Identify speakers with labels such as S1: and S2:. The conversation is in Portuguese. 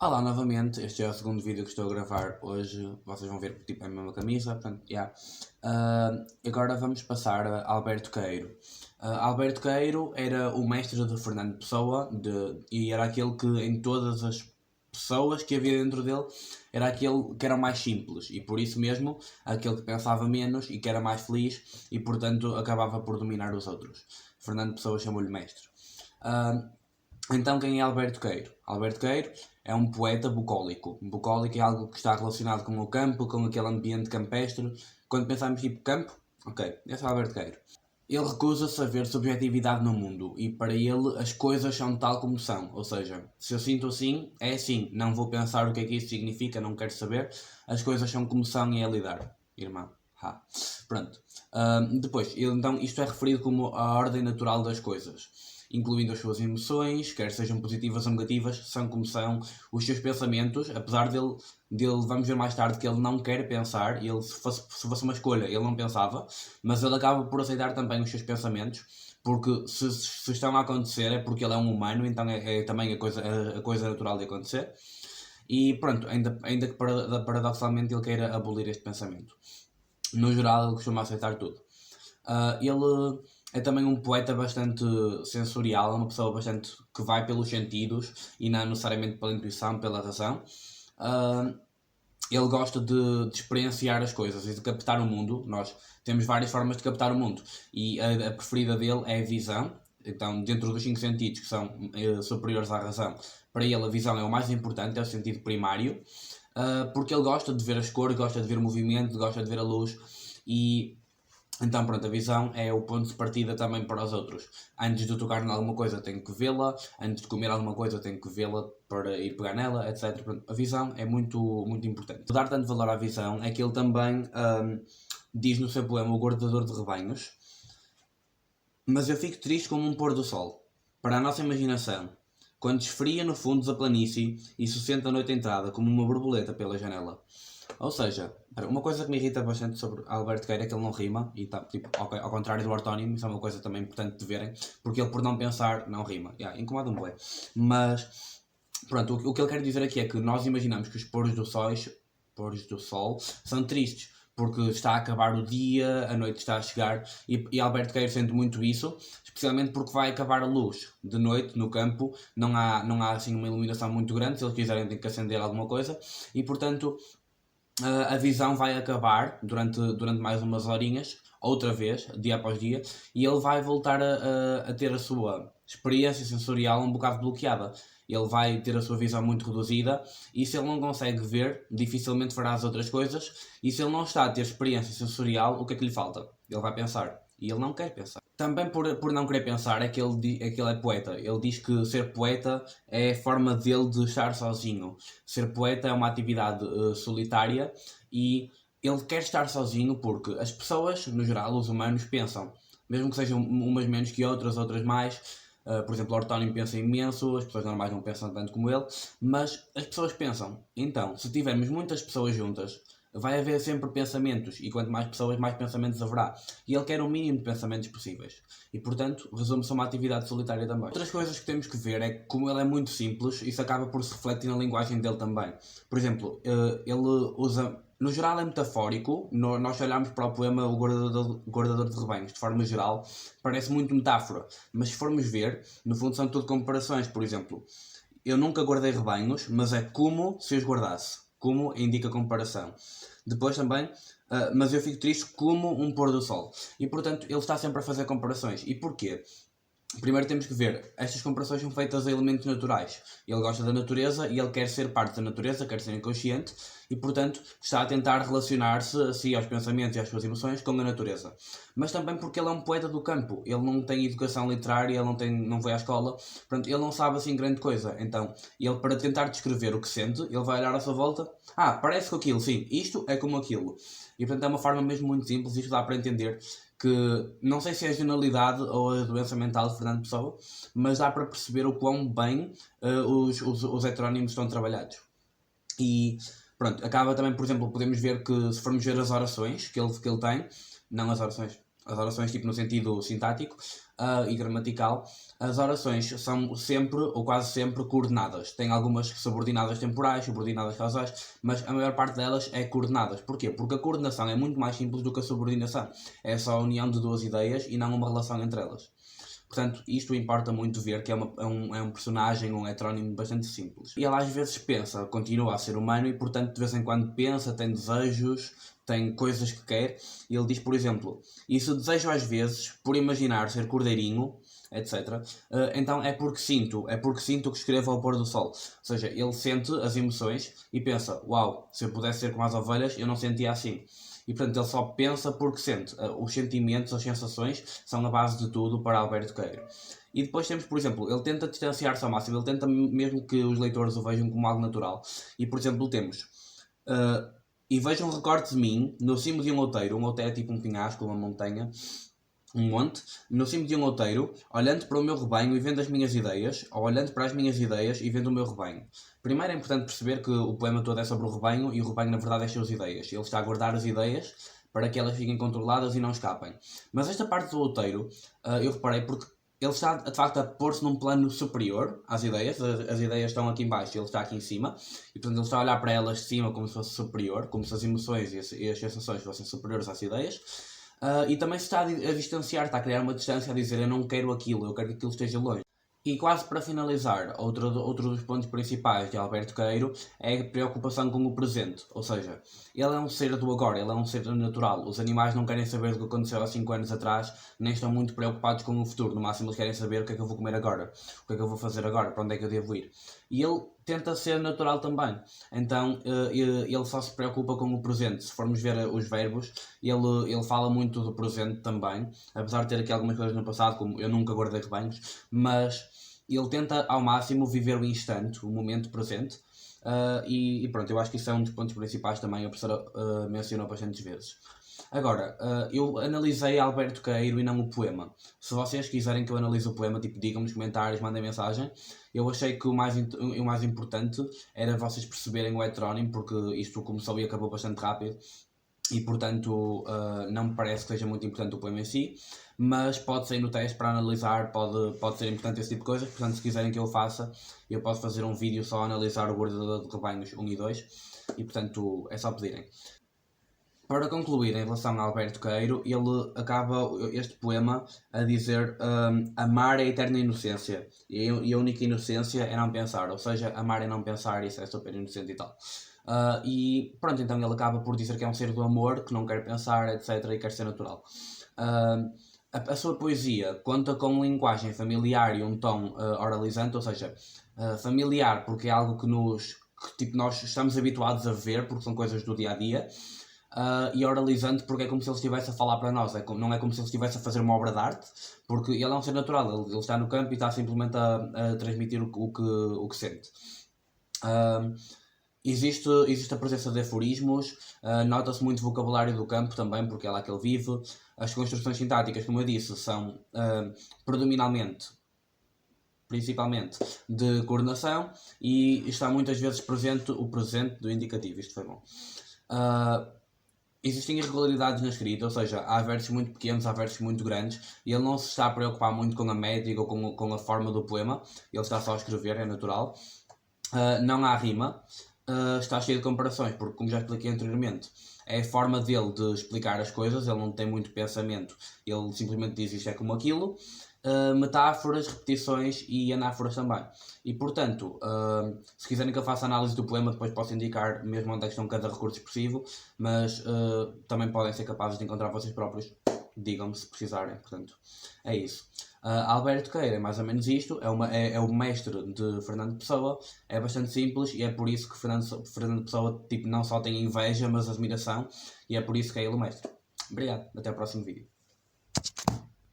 S1: Olá novamente, este é o segundo vídeo que estou a gravar hoje. Vocês vão ver tipo, é a mesma camisa, portanto, yeah. Agora vamos passar a Alberto Queiro. Alberto Queiro era o mestre de Fernando Pessoa e era aquele que em todas as pessoas que havia dentro dele era aquele que era mais simples e por isso mesmo aquele que pensava menos e que era mais feliz e portanto acabava por dominar os outros. Fernando Pessoa chamou-lhe mestre. Ah, então, quem é Alberto Queiro? Alberto Queiro é um poeta bucólico. Bucólico é algo que está relacionado com o campo, com aquele ambiente campestre. Quando pensamos tipo campo, ok, esse é Alberto Queiro. Ele recusa-se a ver subjetividade no mundo e para ele as coisas são tal como são. Ou seja, se eu sinto assim, é assim. Não vou pensar o que é que isso significa, não quero saber. As coisas são como são e é lidar. Irmão. Ha. Pronto. Depois, então isto é referido como a ordem natural das coisas, incluindo as suas emoções, quer sejam positivas ou negativas, são como são os seus pensamentos, apesar dele vamos ver mais tarde que ele não quer pensar, ele se fosse uma escolha, ele não pensava, mas ele acaba por aceitar também os seus pensamentos, porque se estão a acontecer é porque ele é um humano, então é também a coisa natural de acontecer. E pronto, ainda que paradoxalmente ele queira abolir este pensamento. No geral, ele costuma aceitar tudo. Ele é também um poeta bastante sensorial, é uma pessoa bastante que vai pelos sentidos e não necessariamente pela intuição, pela razão. Ele gosta de experienciar as coisas e de captar o mundo. Nós temos várias formas de captar o mundo e a preferida dele é a visão. Então, dentro dos 5 sentidos que são superiores à razão, para ele a visão é o mais importante, é o sentido primário, porque ele gosta de ver as cores, gosta de ver o movimento, gosta de ver a luz e então, pronto, a visão é o ponto de partida também para os outros. Antes de tocar em alguma coisa, tenho que vê-la. Antes de comer alguma coisa, tenho que vê-la para ir pegar nela, etc. Pronto, a visão é muito, muito importante. Dar tanto valor à visão é que ele também diz no seu poema O Guardador de Rebanhos: mas eu fico triste como um pôr do sol, para a nossa imaginação, quando esfria no fundo da planície e se senta a noite entrada como uma borboleta pela janela. Ou seja, uma coisa que me irrita bastante sobre Alberto Queiro é que ele não rima, e tá, tipo, ao contrário do ortónimo, isso é uma coisa também importante de verem, porque ele por não pensar não rima. Incomoda-me bem. Mas, pronto, o que ele quer dizer aqui é que nós imaginamos que os pôres do sol são tristes, porque está a acabar o dia, a noite está a chegar, e Alberto Queiro sente muito isso, especialmente porque vai acabar a luz de noite no campo, não há assim uma iluminação muito grande, se eles quiserem tem que acender alguma coisa, e portanto a visão vai acabar durante mais umas horinhas, outra vez, dia após dia, e ele vai voltar a ter a sua experiência sensorial um bocado bloqueada. Ele vai ter a sua visão muito reduzida e se ele não consegue ver, dificilmente fará as outras coisas. E se ele não está a ter experiência sensorial, o que é que lhe falta? Ele vai pensar. E ele não quer pensar. Também por não querer pensar é que ele é poeta. Ele diz que ser poeta é a forma dele de estar sozinho. Ser poeta é uma atividade solitária e ele quer estar sozinho porque as pessoas, no geral, os humanos, pensam. Mesmo que sejam umas menos que outras, outras mais. Por exemplo, o Ortónio pensa imenso, as pessoas normais não pensam tanto como ele, mas as pessoas pensam. Então, se tivermos muitas pessoas juntas, vai haver sempre pensamentos, e quanto mais pessoas, mais pensamentos haverá. E ele quer o mínimo de pensamentos possíveis. E, portanto, resume-se a uma atividade solitária também. Outras coisas que temos que ver é que, como ele é muito simples, isso acaba por se refletir na linguagem dele também. Por exemplo, ele usa... No geral é metafórico, nós olhamos para o poema O Guardador de Rebanhos, de forma geral, parece muito metáfora, mas se formos ver, no fundo são tudo comparações. Por exemplo, eu nunca guardei rebanhos, mas é como se os guardasse. Como indica comparação. Depois também, mas eu fico triste como um pôr do sol. E portanto, ele está sempre a fazer comparações. E porquê? Primeiro temos que ver, estas comparações são feitas a elementos naturais. Ele gosta da natureza e ele quer ser parte da natureza, quer ser inconsciente e, portanto, está a tentar relacionar-se assim aos pensamentos e às suas emoções com a natureza. Mas também porque ele é um poeta do campo, ele não tem educação literária, ele não foi à escola, portanto, ele não sabe assim grande coisa. Então, ele para tentar descrever o que sente, ele vai olhar à sua volta, parece com aquilo, sim, isto é como aquilo. E portanto é uma forma mesmo muito simples, isto dá para entender que não sei se é a genialidade ou a doença mental de Fernando Pessoa, mas dá para perceber o quão bem os heterónimos estão trabalhados. E pronto, acaba também, por exemplo, podemos ver que se formos ver as orações que ele tem, não as orações, as orações tipo no sentido sintático e gramatical, as orações são sempre ou quase sempre coordenadas. Tem algumas subordinadas temporais, subordinadas causais, mas a maior parte delas é coordenadas. Porquê? Porque a coordenação é muito mais simples do que a subordinação. É só a união de duas ideias e não uma relação entre elas. Portanto, isto importa muito ver que é um personagem, um heterónimo bastante simples. E ela às vezes pensa, continua a ser humano e portanto de vez em quando pensa, tem desejos, tem coisas que quer. E ele diz, por exemplo, e se desejo às vezes, por imaginar ser cordeirinho, etc. Então é porque sinto que escrevo ao pôr do sol. Ou seja, ele sente as emoções e pensa, uau, se eu pudesse ser como as ovelhas, eu não sentia assim. E portanto ele só pensa porque sente. Os sentimentos, as sensações são a base de tudo para Alberto Queiro. E depois temos, por exemplo, ele tenta distanciar-se ao máximo, ele tenta mesmo que os leitores o vejam como algo natural. E por exemplo temos e vejam um recorte de mim no cimo de um outeiro é tipo um penhasco, uma montanha, um monte, no cimo de um outeiro, olhando para o meu rebanho e vendo as minhas ideias, ou olhando para as minhas ideias e vendo o meu rebanho. Primeiro é importante perceber que o poema todo é sobre o rebanho e o rebanho na verdade é as suas ideias. Ele está a guardar as ideias para que elas fiquem controladas e não escapem. Mas esta parte do outeiro, eu reparei porque ele está de facto a pôr-se num plano superior às ideias, as ideias estão aqui em baixo e ele está aqui em cima, e portanto ele está a olhar para elas de cima como se fosse superior, como se as emoções e as sensações fossem superiores às ideias. E também se está a distanciar, está a criar uma distância, a dizer eu não quero aquilo, eu quero que aquilo esteja longe. E quase para finalizar, outro dos pontos principais de Alberto Queiro é a preocupação com o presente, ou seja, ele é um ser do agora, ele é um ser natural. Os animais não querem saber do que aconteceu há 5 anos atrás, nem estão muito preocupados com o futuro, no máximo eles querem saber o que é que eu vou comer agora, o que é que eu vou fazer agora, para onde é que eu devo ir. E ele tenta ser natural também, então ele só se preocupa com o presente. Se formos ver os verbos, ele fala muito do presente também, apesar de ter aqui algumas coisas no passado, como eu nunca guardei rebanhos, mas ele tenta ao máximo viver o instante, o momento presente, e pronto, eu acho que isso é um dos pontos principais também, a professora mencionou bastantes vezes. Agora, eu analisei Alberto Queiro e não o poema. Se vocês quiserem que eu analise o poema, tipo, digam nos comentários, mandem mensagem. Eu achei que o mais importante era vocês perceberem o heterónimo, porque isto começou e acabou bastante rápido. E portanto não me parece que seja muito importante o poema em si, mas pode ser no teste para analisar, pode ser importante esse tipo de coisas. Portanto, se quiserem que eu faça, eu posso fazer um vídeo só a analisar o guardador de rebanhos 1 e 2, e portanto é só pedirem. Para concluir, em relação a Alberto Queiro, ele acaba este poema a dizer amar é a eterna inocência, e a única inocência é não pensar, ou seja, amar é não pensar, isso é super inocente e tal. E pronto, então ele acaba por dizer que é um ser do amor, que não quer pensar, etc, e quer ser natural. A sua poesia conta com linguagem familiar e um tom oralizante, ou seja, familiar porque é algo que tipo, nós estamos habituados a ver, porque são coisas do dia-a-dia, e oralizante porque é como se ele estivesse a falar para nós, não é como se ele estivesse a fazer uma obra de arte, porque ele é um ser natural, ele está no campo e está simplesmente a transmitir o que sente. Existe a presença de aforismos, nota-se muito vocabulário do campo também, porque é lá que ele vive. As construções sintáticas, como eu disse, são principalmente de coordenação, e está muitas vezes presente o presente do indicativo. Isto foi bom. Existem irregularidades na escrita, ou seja, há versos muito pequenos, há versos muito grandes, e ele não se está a preocupar muito com a métrica ou com a forma do poema, ele está só a escrever, é natural. Não há rima, está cheio de comparações, porque, como já expliquei anteriormente, é a forma dele de explicar as coisas, ele não tem muito pensamento, ele simplesmente diz isto é como aquilo. Metáforas, repetições e anáforas também. E portanto, se quiserem que eu faça análise do poema, depois posso indicar mesmo onde é que estão cada recurso expressivo, mas também podem ser capazes de encontrar vocês próprios, digam-me se precisarem. Portanto, é isso. Alberto Queiro é mais ou menos isto, é o mestre de Fernando Pessoa, é bastante simples e é por isso que Fernando Pessoa tipo, não só tem inveja, mas admiração, e é por isso que é ele o mestre. Obrigado, até ao próximo vídeo.